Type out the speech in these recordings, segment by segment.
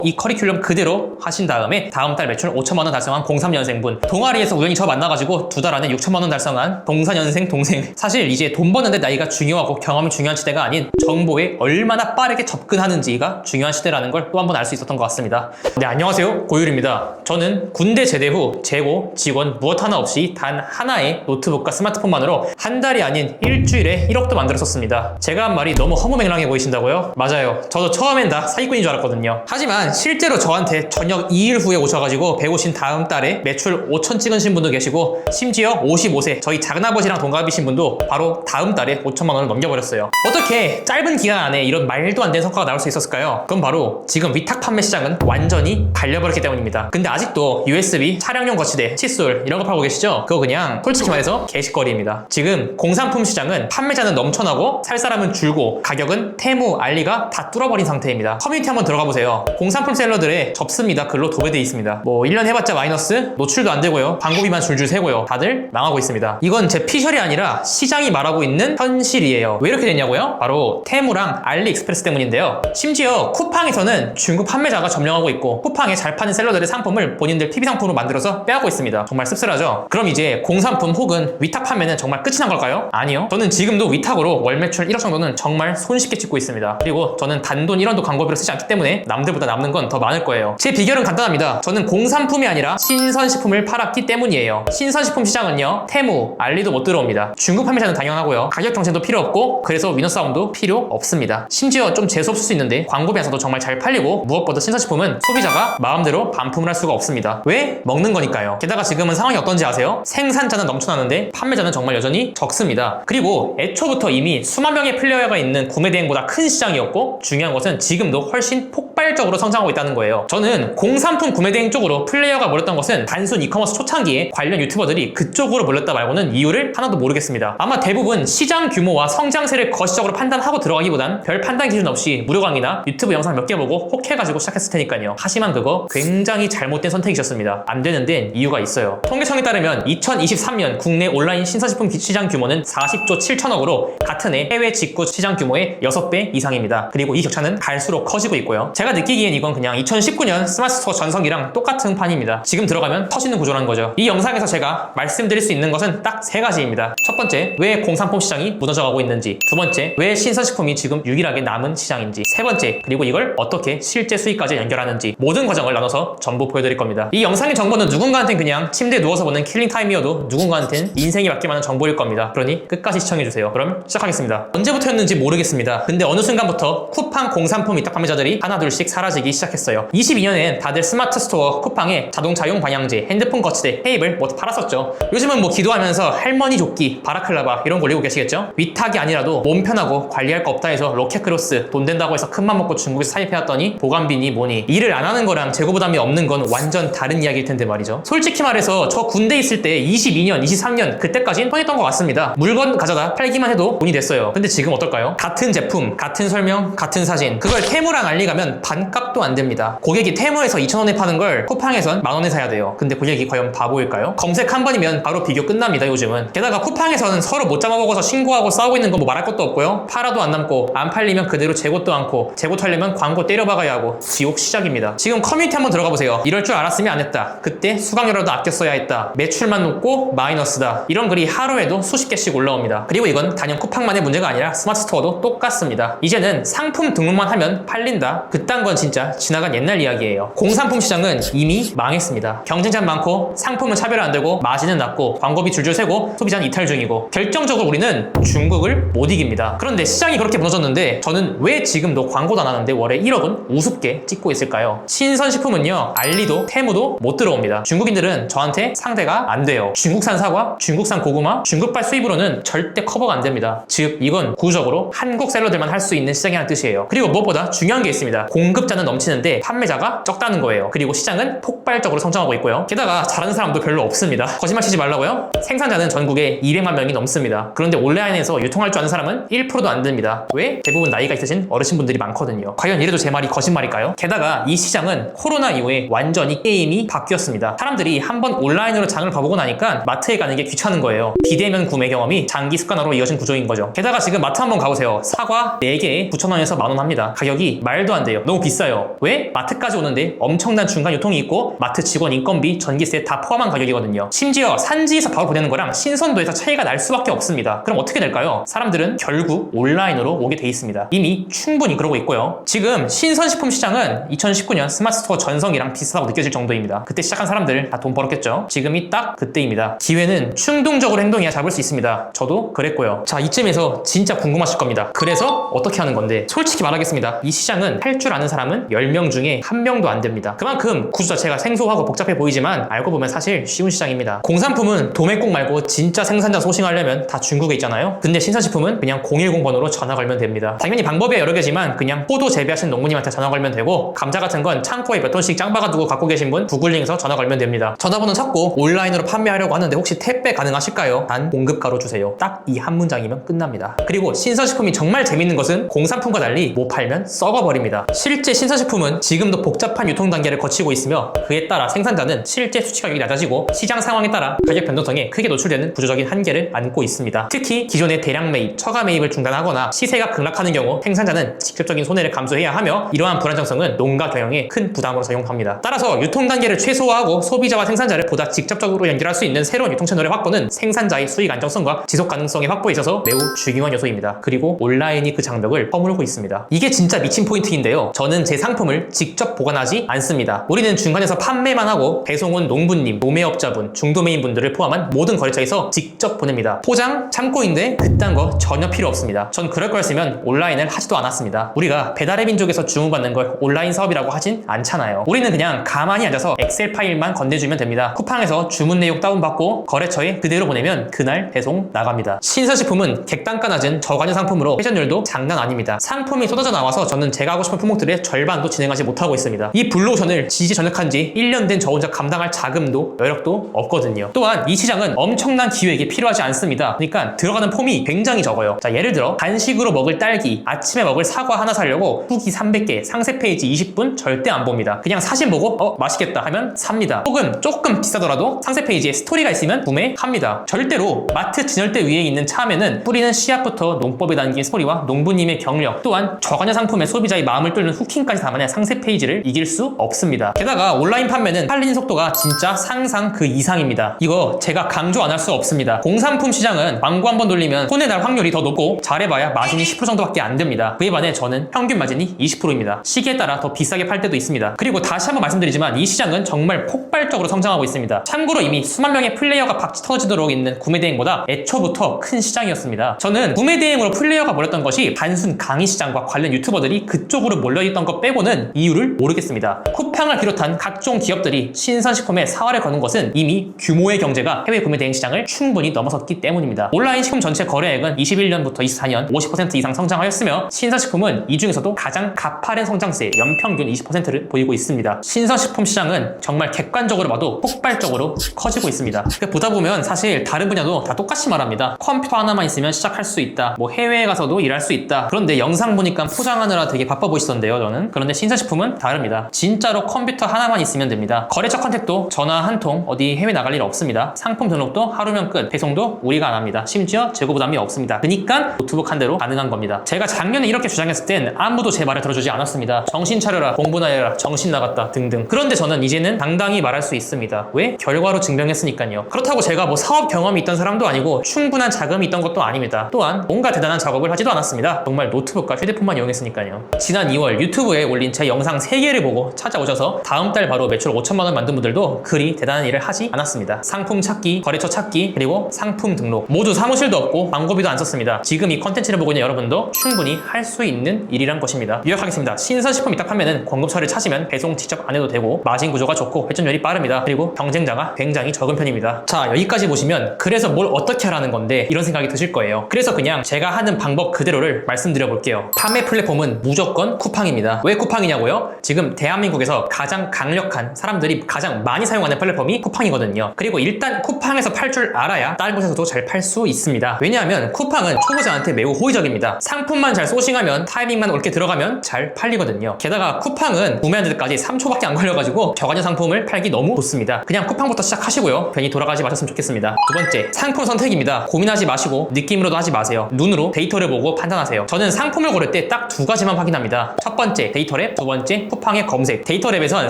이 커리큘럼 그대로 하신 다음에 다음 달 매출 5천만원 달성한 03년생분, 동아리에서 우연히 저 만나가지고 두 달 안에 6천만원 달성한 04년생 동생. 사실 이제 돈 버는데 나이가 중요하고 경험이 중요한 시대가 아닌 정보에 얼마나 빠르게 접근하는지가 중요한 시대라는 걸 또 한 번 알 수 있었던 것 같습니다. 네, 안녕하세요, 고율입니다. 저는 군대 제대 후 재고, 직원 무엇 하나 없이 단 하나의 노트북과 스마트폰만으로 한 달이 아닌 일주일에 1억도 만들었었습니다. 제가 한 말이 너무 허무맹랑해 보이신다고요? 맞아요, 저도 처음엔 다 사기꾼인 줄 알았거든요. 하지만 실제로 저한테 저녁 2일 후에 오셔가지고 배우신 다음 달에 매출 5천 찍으신 분도 계시고, 심지어 55세 저희 작은아버지랑 동갑이신 분도 바로 다음 달에 5천만 원을 넘겨버렸어요. 어떻게 짧은 기간 안에 이런 말도 안 되는 성과가 나올 수 있었을까요? 그건 바로 지금 위탁 판매 시장은 완전히 갈려버렸기 때문입니다. 근데 아직도 USB, 차량용 거치대, 칫솔 이런 거 팔고 계시죠? 그거 그냥 솔직히 말해서 개식거리입니다. 지금 공산품 시장은 판매자는 넘쳐나고 살 사람은 줄고 가격은 테무, 알리가 다 뚫어버린 상태입니다. 커뮤니티 한번 들어가 보세요. 공산품 셀러들의 접습니다 글로 도배되어 있습니다. 뭐 1년 해봤자 마이너스, 노출도 안 되고요, 광고비만 줄줄 새고요. 다들 망하고 있습니다. 이건 제 피셜이 아니라 시장이 말하고 있는 현실이에요. 왜 이렇게 됐냐고요? 바로 테무랑 알리익스프레스 때문인데요. 심지어 쿠팡에서는 중국 판매자가 점령하고 있고, 쿠팡에 잘 파는 셀러들의 상품을 본인들 PB 상품으로 만들어서 빼앗고 있습니다. 정말 씁쓸하죠? 그럼 이제 공산품 혹은 위탁 판매는 정말 끝이 난 걸까요? 아니요. 저는 지금도 위탁으로 월 매출 1억 정도는 정말 손쉽게 찍고 있습니다. 그리고 저는 단돈 1원도 광고비로 쓰지 않기 때문에 남들보다 남는 건 더 많을 거예요. 제 비결은 간단합니다. 저는 공산품이 아니라 신선식품을 팔았기 때문이에요. 신선식품 시장은요, 테무, 알리도 못 들어옵니다. 중국 판매자는 당연하고요, 가격 경쟁도 필요 없고, 그래서 위너 싸움도 필요 없습니다. 심지어 좀 재수없을 수 있는데 광고비 안 써도 정말 잘 팔리고, 무엇보다 신선식품은 소비자가 마음대로 반품을 할 수가 없습니다. 왜? 먹는 거니까요. 게다가 지금은 상황이 어떤지 아세요? 생산자는 넘쳐나는데 판매자는 정말 여전히 적습니다. 그리고 애초부터 이미 수만 명의 플레이어가 있는 구매 대행보다 큰 시장이었고, 중요한 것은 지금도 훨씬 폭발적으로 성장하고 있다는 거예요. 저는 공산품 구매 대행 쪽으로 플레이어가 몰렸던 것은 단순 이커머스 초창기에 관련 유튜버들이 그쪽으로 몰렸다 말고는 이유를 하나도 모르겠습니다. 아마 대부분 시장 규모와 성장세를 거시적으로 판단하고 들어가기보단 별 판단 기준 없이 무료 강의나 유튜브 영상 몇 개 보고 혹해가지고 시작했을 테니까요. 하지만 그거 굉장히 잘못된 선택이셨습니다. 안 되는 데는 이유가 있어요. 통계청에 따르면 2023년 국내 온라인 신선식품 시장 규모는 40조 7천억으로 같은 해 해외 직구 시장 규모의 6배 이상입니다. 그리고 이 격차는 갈수록 커지고 있고요. 제가 느끼기엔 이건 그냥 2019년 스마트 스토어 전성기랑 똑같은 판입니다. 지금 들어가면 터지는 구조라는 거죠. 이 영상에서 제가 말씀드릴 수 있는 것은 딱 세 가지입니다. 첫 번째, 왜 공산품 시장이 무너져가고 있는지. 두 번째, 왜 신선식품이 지금 유일하게 남은 시장인지. 세 번째, 그리고 이걸 어떻게 실제 수익까지 연결하는지. 모든 과정을 나눠서 전부 보여드릴 겁니다. 이 영상의 정보는 누군가한텐 그냥 침대에 누워서 보는 킬링타임이어도 누군가한텐 인생이 맡길만한 정보일 겁니다. 그러니 끝까지 시청해주세요. 그럼 시작하겠습니다. 언제부터였는지 모르겠습니다. 근데 어느 순간부터 쿠팡 공산품 위탁 판매자들이 하나둘씩 사라지기 시작했어요. 22년엔 다들 스마트 스토어 쿠팡에 자동차용 반향제, 핸드폰 거치대, 테이블 뭐 팔았었죠. 요즘은 뭐 기도하면서 할머니 조끼, 바라클라바 이런 거 올리고 계시겠죠? 위탁이 아니라도 몸 편하고 관리할 거 없다 해서 로켓크로스 돈 된다고 해서 큰맘 먹고 중국에서 사입해왔더니 보관비니 뭐니, 일을 안 하는 거랑 재고 부담이 없는 건 완전 다른 이야기일 텐데 말이죠. 솔직히 말해서 저 군대 있을 때 22년, 23년 그때까진 편했던 것 같습니다. 물건 가져다 팔기만 해도 돈이 됐어요. 근데 지금 어떨까요? 같은 제품, 같은 설명, 같은 사진, 그걸 테무랑 알리 가면 반값도 안 됩니다. 고객이 테무에서 2,000원에 파는 걸 쿠팡에선 만원에 사야 돼요. 근데 고객이 과연 바보일까요? 검색 한 번이면 바로 비교 끝납니다, 요즘은. 게다가 쿠팡에서는 서로 못 잡아먹어서 신고하고 싸우고 있는 거 뭐 말할 것도 없고요. 팔아도 안 남고, 안 팔리면 그대로 재고도 않고, 재고 털려면 광고 때려박아야 하고, 지옥 시작입니다. 지금 커뮤니티 한번 들어가 보세요. 이럴 줄 알았으면 안 했다, 그때 수강료라도 아껴 써야 했다, 매출만 높고 마이너스다, 이런 글이 하루에도 수십 개씩 올라옵니다. 그리고 이건 단연 쿠팡만의 문제가 아니라 스마트 스토어도 똑같습니다. 이제는 상품 등록만 하면 팔린다, 그딴 건 진짜 지나간 옛날 이야기예요. 공산품 시장은 이미 망했습니다. 경쟁자 많고, 상품은 차별 안 되고, 마진은 낮고, 광고비 줄줄 새고, 소비자는 이탈 중이고, 결정적으로 우리는 중국을 못 이깁니다. 그런데 시장이 그렇게 무너졌는데 저는 왜 지금도 광고도 안 하는데 월에 1억은 우습게 찍고 있을까요? 신선식품은요, 알리도 테무도 못 들어옵니다. 중국인들은 저한테 상대가 안 돼요. 중국산 사과, 중국산 고구마, 중국발 수입으로는 절대 커버가 안 됩니다. 즉 이건 구조적으로 한국 셀러들만 할 수 있는 시장이라는 뜻이에요. 그리고 무엇보다 중요한 게 있습니다. 공급자는 넘치는데 판매자가 적다는 거예요. 그리고 시장은 폭발적으로 성장하고 있고요. 게다가 잘하는 사람도 별로 없습니다. 거짓말 치지 말라고요? 생산자는 전국에 200만 명이 넘습니다. 그런데 온라인에서 유통할 줄 아는 사람은 1%도 안 됩니다. 왜? 대부분 나이가 있으신 어르신분들이 많거든요. 과연 이래도 제 말이 거짓말일까요? 게다가 이 시장은 코로나 이후에 완전히 게임이 바뀌었습니다. 사람들이 한번 온라인으로 장을 봐보고 나니까 마트에 가는 게 귀찮은 거예요. 비대면 구매 경험이 장기 습관으로 이어진 구조인 거죠. 게다가 지금 마트 한번 가보세요. 사과 4개에 9,000원에서 만원 합니다. 가격이 말도 안 돼요. 너무 비싸요. 없어요. 왜? 마트까지 오는데 엄청난 중간 유통이 있고 마트 직원 인건비, 전기세 다 포함한 가격이거든요. 심지어 산지에서 바로 보내는 거랑 신선도에서 차이가 날 수밖에 없습니다. 그럼 어떻게 될까요? 사람들은 결국 온라인으로 오게 돼 있습니다. 이미 충분히 그러고 있고요. 지금 신선식품 시장은 2019년 스마트스토어 전성기랑 비슷하다고 느껴질 정도입니다. 그때 시작한 사람들 다 돈 벌었겠죠? 지금이 딱 그때입니다. 기회는 충동적으로 행동해야 잡을 수 있습니다. 저도 그랬고요. 자, 이쯤에서 진짜 궁금하실 겁니다. 그래서 어떻게 하는 건데? 솔직히 말하겠습니다. 이 시장은 할 줄 아는 사람은 10명 중에 1명도 안 됩니다. 그만큼 구조 자체가 생소하고 복잡해 보이지만 알고 보면 사실 쉬운 시장입니다. 공산품은 도매국 말고 진짜 생산자 소싱하려면 다 중국에 있잖아요. 근데 신선식품은 그냥 010번호로 전화 걸면 됩니다. 당연히 방법이 여러 개지만 그냥 포도 재배하시는 농부님한테 전화 걸면 되고, 감자 같은 건 창고에 몇 톤씩 짱 박아두고 갖고 계신 분 구글링해서 전화 걸면 됩니다. 전화번호 찾고 온라인으로 판매하려고 하는데 혹시 택배 가능하실까요? 단 공급가로 주세요. 딱 이 한 문장이면 끝납니다. 그리고 신선식품이 정말 재밌는 것은 공산품과 달리 못 팔면 썩어버립니다. 실제 신선식품은 지금도 복잡한 유통 단계를 거치고 있으며 그에 따라 생산자는 실제 수치 가격이 낮아지고 시장 상황에 따라 가격 변동성에 크게 노출되는 구조적인 한계를 안고 있습니다. 특히 기존의 대량 매입, 처가 매입을 중단하거나 시세가 급락하는 경우 생산자는 직접적인 손해를 감수해야 하며 이러한 불안정성은 농가 경영에 큰 부담으로 작용합니다. 따라서 유통 단계를 최소화하고 소비자와 생산자를 보다 직접적으로 연결할 수 있는 새로운 유통 채널의 확보는 생산자의 수익 안정성과 지속 가능성의 확보에 있어서 매우 중요한 요소입니다. 그리고 온라인이 그 장벽을 허물고 있습니다. 이게 진짜 미친 포인트인데요. 저는 제 상품을 직접 보관하지 않습니다. 우리는 중간에서 판매만 하고 배송은 농부님, 도매업자분, 중도매인분들을 포함한 모든 거래처에서 직접 보냅니다. 포장, 창고인데 그딴 거 전혀 필요 없습니다. 전 그럴 거였으면 온라인을 하지도 않았습니다. 우리가 배달의 민족에서 주문받는 걸 온라인 사업이라고 하진 않잖아요. 우리는 그냥 가만히 앉아서 엑셀 파일만 건네주면 됩니다. 쿠팡에서 주문 내용 다운받고 거래처에 그대로 보내면 그날 배송 나갑니다. 신선식품은 객단가 낮은 저관여 상품으로 회전율도 장난 아닙니다. 상품이 쏟아져 나와서 저는 제가 하고 싶은 품목들의 절반도 진행하지 못하고 있습니다. 이 블루오션을 지지전역한 지 1년 된 저 혼자 감당할 자금도 여력도 없거든요. 또한 이 시장은 엄청난 기획이 필요하지 않습니다. 그러니까 들어가는 폼이 굉장히 적어요. 자, 예를 들어 간식으로 먹을 딸기, 아침에 먹을 사과 하나 사려고 후기 300개, 상세 페이지 20분 절대 안 봅니다. 그냥 사진 보고 맛있겠다 하면 삽니다. 혹은 조금 비싸더라도 상세 페이지에 스토리가 있으면 구매합니다. 절대로 마트 진열대 위에 있는 참외는 뿌리는 씨앗부터 농법에 담긴 스토리와 농부님의 경력, 또한 저관여 상품의 소비자의 마음을 뚫는 후킹까지 담아낸 상세 페이지를 이길 수 없습니다. 게다가 온라인 판매는 팔리는 속도가 진짜 상상 그 이상입니다. 이거 제가 강조 안 할 수 없습니다. 공산품 시장은 광고 한번 돌리면 손해 날 확률이 더 높고 잘해봐야 마진이 10% 정도밖에 안 됩니다. 그에 반해 저는 평균 마진이 20%입니다. 시기에 따라 더 비싸게 팔 때도 있습니다. 그리고 다시 한번 말씀드리지만 이 시장은 정말 폭발적으로 성장하고 있습니다. 참고로 이미 수만 명의 플레이어가 박치 터지도록 있는 구매 대행보다 애초부터 큰 시장이었습니다. 저는 구매 대행으로 플레이어가 몰렸던 것이 단순 강의 시장과 관련 유튜버들이 그쪽으로 몰려있던 것 빼고는 이유를 모르겠습니다. 쿠팡을 비롯한 각종 기업들이 신선식품에 사활을 거는 것은 이미 규모의 경제가 해외 구매 대행 시장을 충분히 넘어섰기 때문입니다. 온라인 식품 전체 거래액은 21년부터 24년 50% 이상 성장하였으며 신선식품은 이 중에서도 가장 가파른 성장세 연평균 20%를 보이고 있습니다. 신선식품 시장은 정말 객관적으로 봐도 폭발적으로 커지고 있습니다. 보다 보면 사실 다른 분야도 다 똑같이 말합니다. 컴퓨터 하나만 있으면 시작할 수 있다. 뭐 해외에 가서도 일할 수 있다. 그런데 영상 보니까 포장하느라 되게 바빠 보이시던데요, 저는. 그런데 신선식품은 다릅니다. 진짜로 컴퓨터 하나만 있으면 됩니다. 거래처 컨택도 전화 한 통, 어디 해외 나갈 일 없습니다. 상품 등록도 하루면 끝. 배송도 우리가 안 합니다. 심지어 재고 부담이 없습니다. 그러니까 노트북 한 대로 가능한 겁니다. 제가 작년에 이렇게 주장했을 땐 아무도 제 말을 들어주지 않았습니다. 정신 차려라, 공부나 해라, 정신 나갔다 등등. 그런데 저는 이제는 당당히 말할 수 있습니다. 왜? 결과로 증명했으니까요. 그렇다고 제가 뭐 사업 경험이 있던 사람도 아니고 충분한 자금이 있던 것도 아닙니다. 또한 뭔가 대단한 작업을 하지도 않았습니다. 정말 노트북과 휴대폰만 이용했으니까요. 지난 2월 유튜브에 올린 제 영상 3개를 보고 찾아오셔서 다음 달 바로 매출 5천만 원 만든 분들도 그리 대단한 일을 하지 않았습니다. 상품 찾기, 거래처 찾기, 그리고 상품 등록 모두 사무실도 없고 광고비도 안 썼습니다. 지금 이 컨텐츠를 보고 있는 여러분도 충분히 할 수 있는 일이란 것입니다. 요약하겠습니다. 신선식품 위탁 판매는 공급처를 찾으면 배송 직접 안 해도 되고 마진 구조가 좋고 회전율이 빠릅니다. 그리고 경쟁자가 굉장히 적은 편입니다. 자, 여기까지 보시면 그래서 뭘 어떻게 하라는 건데 이런 생각이 드실 거예요. 그래서 그냥 제가 하는 방법 그대로를 말씀드려 볼게요. 판매 플랫폼은 무조건 쿠팡입니다. 왜 쿠팡이냐고요? 지금 대한민국에서 가장 강력한 사람들이 가장 많이 사용하는 플랫폼이 쿠팡이거든요. 그리고 일단 쿠팡에서 팔 줄 알아야 다른 곳에서도 잘 팔 수 있습니다. 왜냐하면 쿠팡은 초보자한테 매우 호의적입니다. 상품만 잘 소싱하면 타이밍만 옳게 들어가면 잘 팔리거든요. 게다가 쿠팡은 구매하는 데까지 3초밖에 안 걸려가지고 저가형 상품을 팔기 너무 좋습니다. 그냥 쿠팡부터 시작하시고요. 괜히 돌아가지 마셨으면 좋겠습니다. 두 번째, 상품 선택입니다. 고민하지 마시고 느낌으로도 하지 마세요. 눈으로 데이터를 보고 판단하세요. 저는 상품을 고를 때 딱 두 가지만 확인합니다. 첫 번째, 데이터 데이터랩, 두 번째 쿠팡의 검색. 데이터랩에선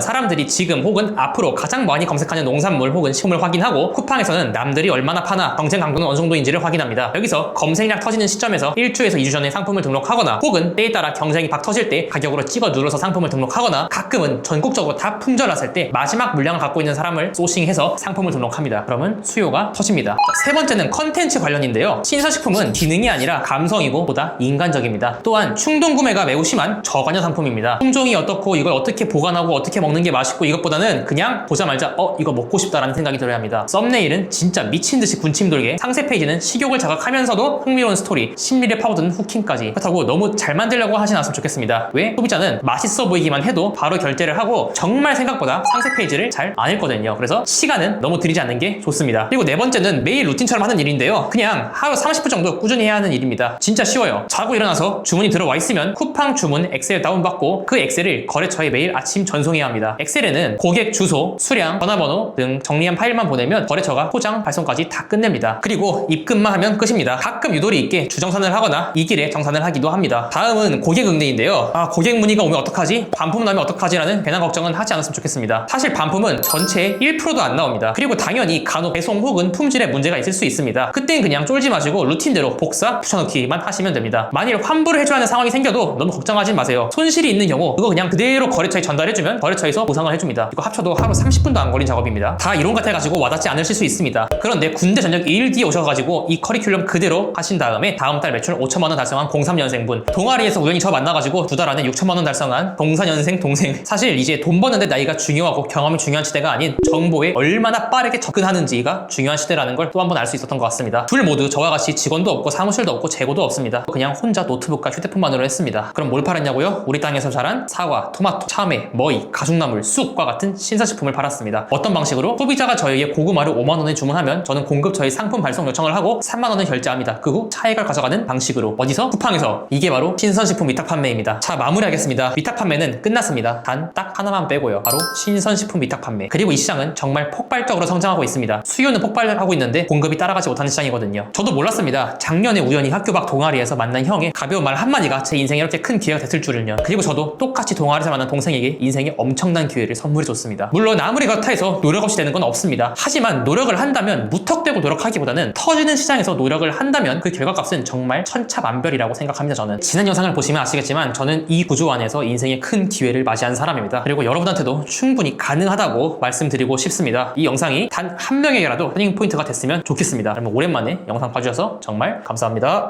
사람들이 지금 혹은 앞으로 가장 많이 검색하는 농산물 혹은 식품을 확인하고, 쿠팡에서는 남들이 얼마나 파나 경쟁 강도는 어느 정도인지를 확인합니다. 여기서 검색량 터지는 시점에서 1주에서 2주 전에 상품을 등록하거나, 혹은 때에 따라 경쟁이 박 터질 때 가격으로 찍어 눌러서 상품을 등록하거나, 가끔은 전국적으로 다 품절났을 때 마지막 물량을 갖고 있는 사람을 소싱해서 상품을 등록합니다. 그러면 수요가 터집니다. 세 번째는 컨텐츠 관련인데요. 신선식품은 기능이 아니라 감성이고 보다 인간적입니다. 또한 충동 구매가 매우 심한 저관여 상품입니다. 품종이 어떻고 이걸 어떻게 보관하고 어떻게 먹는 게 맛있고 이것보다는 그냥 보자마자 이거 먹고 싶다라는 생각이 들어야 합니다. 썸네일은 진짜 미친듯이 군침 돌게, 상세 페이지는 식욕을 자극하면서도 흥미로운 스토리, 심리를 파고드는 후킹까지. 그렇다고 너무 잘 만들려고 하진 않았으면 좋겠습니다. 왜? 소비자는 맛있어 보이기만 해도 바로 결제를 하고 정말 생각보다 상세 페이지를 잘 안 읽거든요. 그래서 시간은 너무 들이지 않는 게 좋습니다. 그리고 네 번째는 매일 루틴처럼 하는 일인데요. 그냥 하루 30분 정도 꾸준히 해야 하는 일입니다. 진짜 쉬워요. 자고 일어나서 주문이 들어와 있으면 쿠팡 주문 엑셀 다운받고 그 엑셀을 거래처에 매일 아침 전송해야 합니다. 엑셀에는 고객 주소, 수량, 전화번호 등 정리한 파일만 보내면 거래처가 포장, 발송까지 다 끝냅니다. 그리고 입금만 하면 끝입니다. 가끔 유도리 있게 주정산을 하거나 이 길에 정산을 하기도 합니다. 다음은 고객 응대인데요. 고객 문의가 오면 어떡하지? 반품 나면 어떡하지? 라는 괜한 걱정은 하지 않았으면 좋겠습니다. 사실 반품은 전체의 1%도 안 나옵니다. 그리고 당연히 간혹 배송 혹은 품질에 문제가 있을 수 있습니다. 그땐 그냥 쫄지 마시고 루틴대로 복사, 붙여넣기만 하시면 됩니다. 만일 환불을 해줘야 하는 상황이 생겨도 너무 걱정하지 마세요. 손실이 있는 경우 그거 그냥 그대로 거래처에 전달해주면 거래처에서 보상을 해줍니다. 이거 합쳐도 하루 30분도 안 걸린 작업입니다. 다 이론 같아가지고 와닿지 않으실 수 있습니다. 그런데 군대 전역 2일 뒤에 오셔가지고 이 커리큘럼 그대로 하신 다음에 다음 달 매출 5천만원 달성한 03년생분, 동아리에서 우연히 저 만나가지고 두 달 안에 6천만원 달성한 04년생 동생. 사실 이제 돈 버는데 나이가 중요하고 경험이 중요한 시대가 아닌 정보에 얼마나 빠르게 접근하는지가 중요한 시대라는 걸 또 한 번 알 수 있었던 것 같습니다. 둘 모두 저와 같이 직원도 없고 사무실도 없고 재고도 없습니다. 그냥 혼자 노트북과 휴대폰만으로 했습니다. 그럼 뭘 팔았냐고요? 우리 땅에서 자란 사과, 토마토, 참외, 머위, 가죽나물, 쑥과 같은 신선식품을 팔았습니다. 어떤 방식으로? 소비자가 저에게 고구마를 5만원에 주문하면 저는 공급 저희 상품 발송 요청을 하고 3만원을 결제합니다. 그 후 차액을 가져가는 방식으로. 어디서? 쿠팡에서. 이게 바로 신선식품 위탁 판매입니다. 자, 마무리하겠습니다. 위탁 판매는 끝났습니다. 단 딱 하나만 빼고요. 바로 신선식품 위탁 판매. 그리고 이 시장은 정말 폭발적으로 성장하고 있습니다. 수요는 폭발하고 있는데 공급이 따라가지 못하는 시장이거든요. 저도 몰랐습니다. 작년에 우연히 학교 밖 동아리에서 만난 형의 가벼운 말 한마디가 제 인생에 이렇게 큰 기회가 됐을 줄은요. 그리고 저도 똑같이 동아리에서 만난 동생에게 인생의 엄청난 기회를 선물해줬습니다. 물론 아무리 그렇다 해서 노력 없이 되는 건 없습니다. 하지만 노력을 한다면, 무턱대고 노력하기보다는 터지는 시장에서 노력을 한다면 그 결과값은 정말 천차만별이라고 생각합니다. 저는 지난 영상을 보시면 아시겠지만 저는 이 구조 안에서 인생의 큰 기회를 맞이한 사람입니다. 그리고 여러분한테도 충분히 가능하다고 말씀드리고 싶습니다. 이 영상이 단 한 명에게라도 터닝 포인트가 됐으면 좋겠습니다. 그러면 오랜만에 영상 봐주셔서 정말 감사합니다.